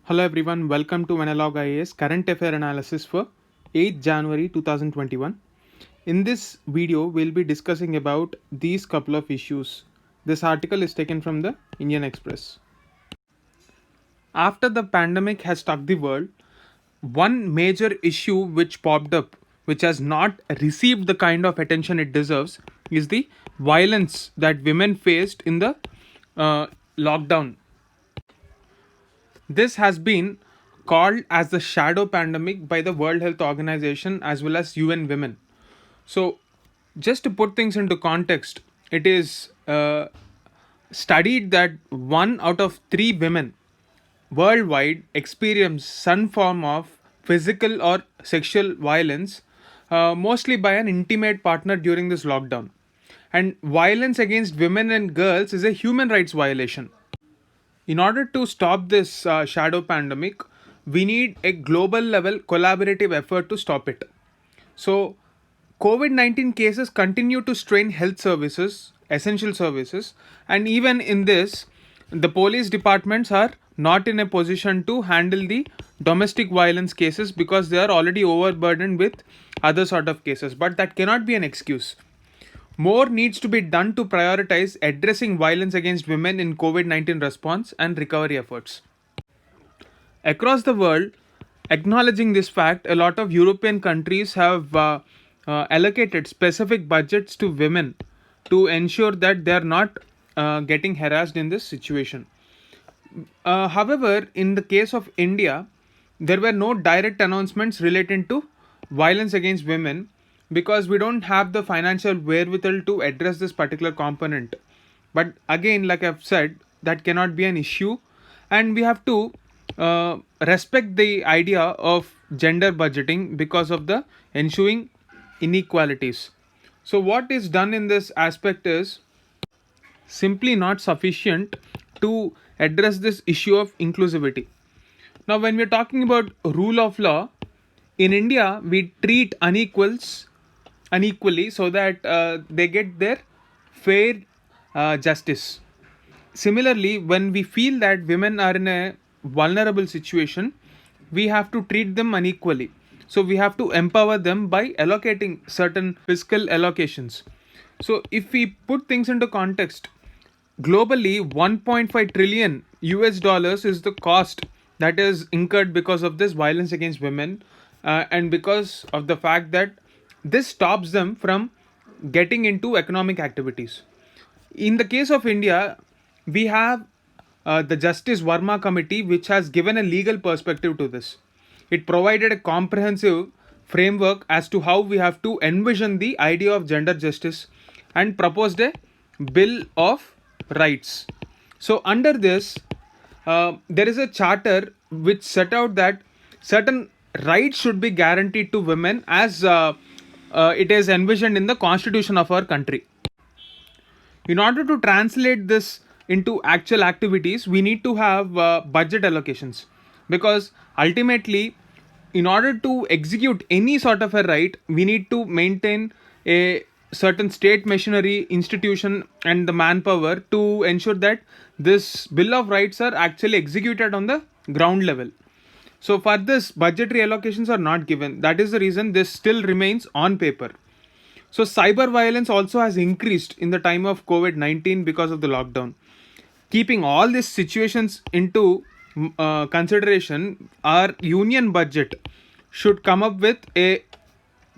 Hello everyone, welcome to Analog IAS Current Affair Analysis for 8th January 2021. In this video, we'll be discussing about these couple of issues. This article is taken from the Indian Express. After the pandemic has struck the world, one major issue which popped up, which has not received the kind of attention it deserves, is the violence that women faced in the lockdown. This has been called as the shadow pandemic by the World Health Organization as well as UN Women. So, just to put things into context, it is studied that 1 out of 3 women worldwide experience some form of physical or sexual violence, mostly by an intimate partner during this lockdown. And violence against women and girls is a human rights violation. In order to stop this shadow pandemic, we need a global level collaborative effort to stop it. So, COVID 19 cases continue to strain health services, essential services, and even in this, the police departments are not in a position to handle the domestic violence cases because they are already overburdened with other sort of cases. But that cannot be an excuse. More needs to be done to prioritize addressing violence against women in COVID 19 response and recovery efforts. Across the world, acknowledging this fact, a lot of European countries have allocated specific budgets to women to ensure that they are not getting harassed in this situation. However, in the case of India, there were no direct announcements relating to violence against women because we don't have the financial wherewithal to address this particular component. But again, like I've said, that cannot be an issue, and we have to respect the idea of gender budgeting because of the ensuing inequalities. So, what is done in this aspect is simply not sufficient to address this issue of inclusivity. Now, when we're talking about rule of law, in India, we treat unequals unequally so that they get their fair justice. Similarly, when we feel that women are in a vulnerable situation, we have to treat them unequally. So we have to empower them by allocating certain fiscal allocations. So if we put things into context, globally 1.5 trillion US dollars is the cost that is incurred because of this violence against women, and because of the fact that this stops them from getting into economic activities. In the case of India, we have the Justice Verma Committee, which has given a legal perspective to this. It provided a comprehensive framework as to how we have to envision the idea of gender justice and proposed a Bill of Rights. So, under this, there is a charter which set out that certain rights should be guaranteed to women as it is envisioned in the constitution of our country. In order to translate this into actual activities, we need to have budget allocations, because ultimately, in order to execute any sort of a right, we need to maintain a certain state machinery, institution, and the manpower to ensure that this Bill of Rights are actually executed on the ground level. So, for this, budgetary allocations are not given. That is the reason this still remains on paper. So, cyber violence also has increased in the time of COVID 19 because of the lockdown. Keeping all these situations into consideration, our union budget should come up with a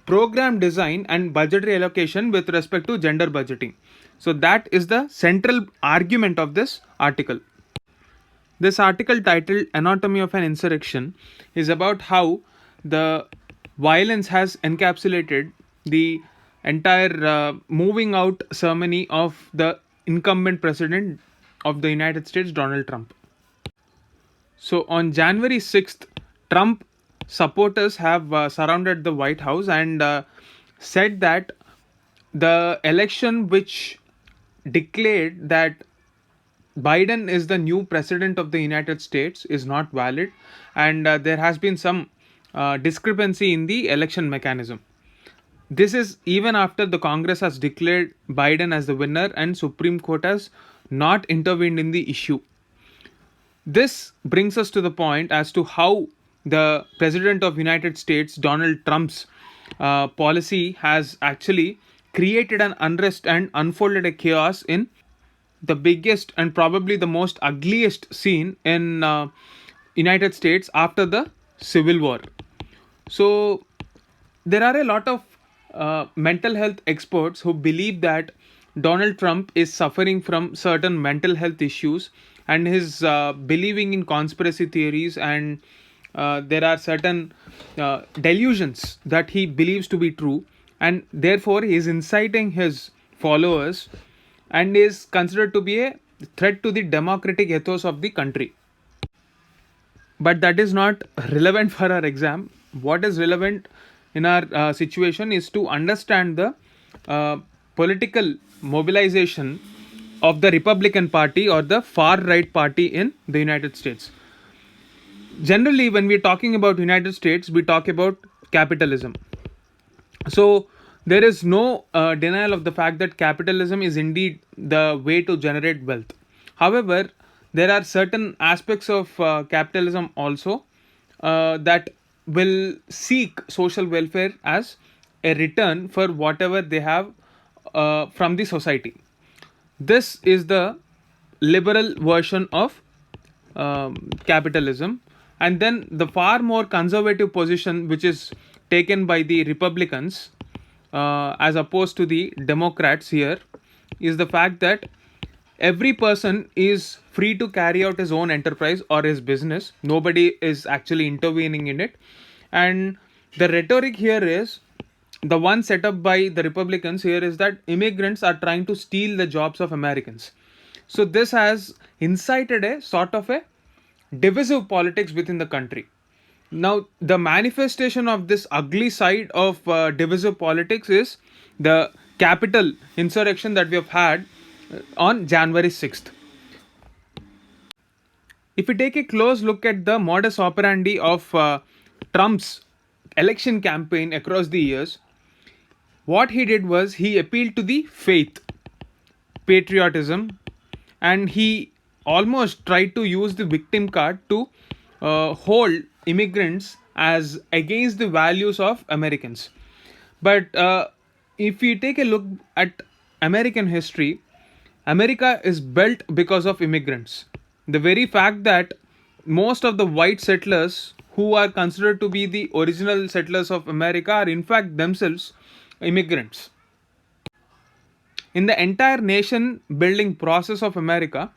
program design and budgetary allocation with respect to gender budgeting. So, that is the central argument of this article. This article, titled Anatomy of an Insurrection, is about how the violence has encapsulated the entire moving out ceremony of the incumbent president of the United States, Donald Trump. So on January 6th, Trump supporters have surrounded the White House and said that the election which declared that Biden is the new president of the United States is not valid, and there has been some discrepancy in the election mechanism. This is even after the Congress has declared Biden as the winner and Supreme Court has not intervened in the issue. This brings us to the point as to how the President of United States, Donald Trump's policy has actually created an unrest and unfolded a chaos in the biggest and probably the most ugliest scene in United States after the Civil War. So there are a lot of mental health experts who believe that Donald Trump is suffering from certain mental health issues and is believing in conspiracy theories, and there are certain delusions that he believes to be true, and therefore he is inciting his followers and is considered to be a threat to the democratic ethos of the country. But that is not relevant for our exam. What is relevant in our situation is to understand the political mobilization of the Republican Party or the far right party in the United States. Generally, when we're talking about United States, we talk about capitalism. So there is no denial of the fact that capitalism is indeed the way to generate wealth. However, there are certain aspects of capitalism also that will seek social welfare as a return for whatever they have from the society. This is the liberal version of capitalism. And then the far more conservative position which is taken by the Republicans as opposed to the Democrats here is the fact that every person is free to carry out his own enterprise or his business. Nobody is actually intervening in it. And the rhetoric here is the one set up by the Republicans here is that immigrants are trying to steal the jobs of Americans. So this has incited a sort of a divisive politics within the country. Now, the manifestation of this ugly side of divisive politics is the capital insurrection that we have had on January 6th. If we take a close look at the modus operandi of Trump's election campaign across the years, what he did was he appealed to the faith, patriotism, and he almost tried to use the victim card to hold immigrants as against the values of Americans. But if we take a look at American history, America is built because of immigrants. The very fact that most of the white settlers who are considered to be the original settlers of America are in fact themselves immigrants. In the entire nation building process of America,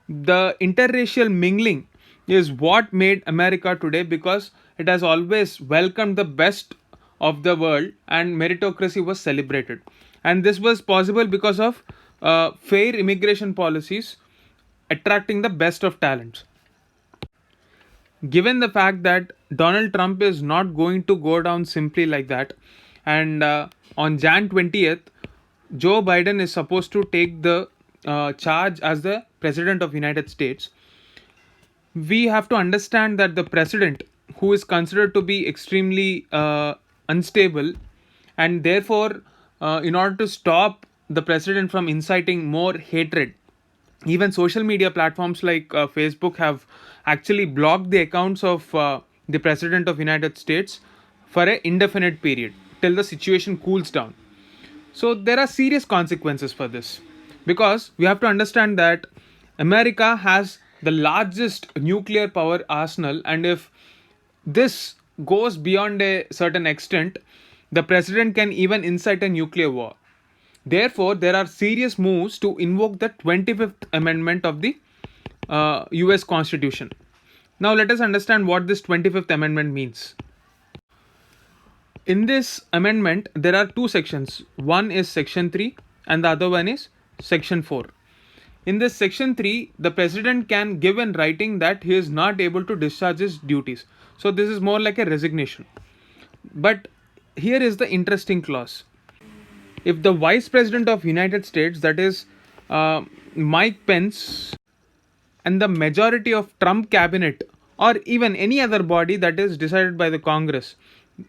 the interracial mingling is what made America today, because it has always welcomed the best of the world and meritocracy was celebrated. And this was possible because of fair immigration policies attracting the best of talents. Given the fact that Donald Trump is not going to go down simply like that, and on Jan 20th, Joe Biden is supposed to take the charge as the President of United States, we have to understand that the president, who is considered to be extremely unstable, and therefore, in order to stop the president from inciting more hatred, even social media platforms like Facebook have actually blocked the accounts of the President of United States for an indefinite period till the situation cools down. So there are serious consequences for this, because we have to understand that America has the largest nuclear power arsenal, and if this goes beyond a certain extent, the president can even incite a nuclear war. Therefore, there are serious moves to invoke the 25th Amendment of the US Constitution. Now, let us understand what this 25th Amendment means. In this amendment, there are two sections. One is Section 3 and the other one is Section 4. In this Section 3, the President can give in writing that he is not able to discharge his duties. So, this is more like a resignation. But here is the interesting clause. If the Vice President of United States, that is Mike Pence, and the majority of Trump cabinet or even any other body that is decided by the Congress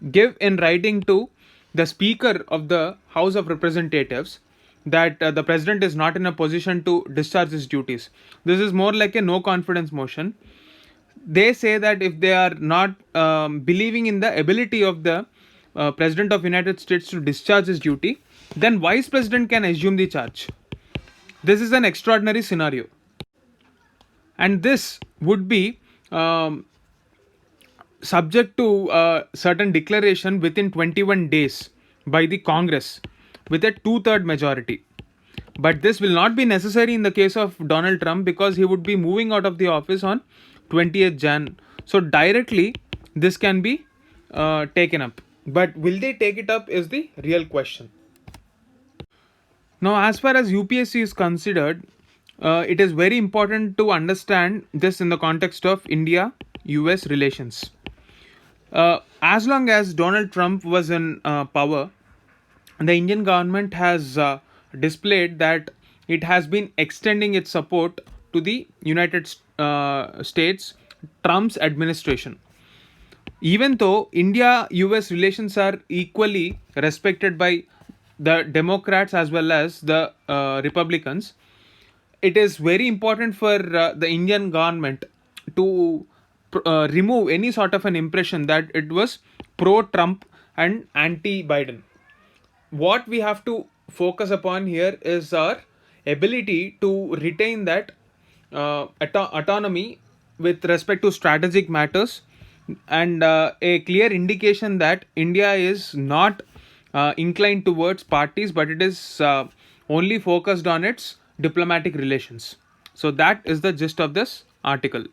give in writing to the Speaker of the House of Representatives that the president is not in a position to discharge his duties. This is more like a no confidence motion. They say that if they are not believing in the ability of the president of United States to discharge his duty, then vice president can assume the charge. This is an extraordinary scenario, and this would be subject to certain declaration within 21 days by the Congress with a two-third majority. But this will not be necessary in the case of Donald Trump, because he would be moving out of the office on 20th Jan. So directly this can be taken up. But will they take it up is the real question. Now, as far as UPSC is considered, it is very important to understand this in the context of India US relations. As long as Donald Trump was in power, the Indian government has displayed that it has been extending its support to the United States Trump's administration. Even though India US relations are equally respected by the Democrats as well as the Republicans, it is very important for the Indian government to remove any sort of an impression that it was pro Trump and anti Biden. What we have to focus upon here is our ability to retain that autonomy with respect to strategic matters, and a clear indication that India is not inclined towards parties, but it is only focused on its diplomatic relations. So that is the gist of this article.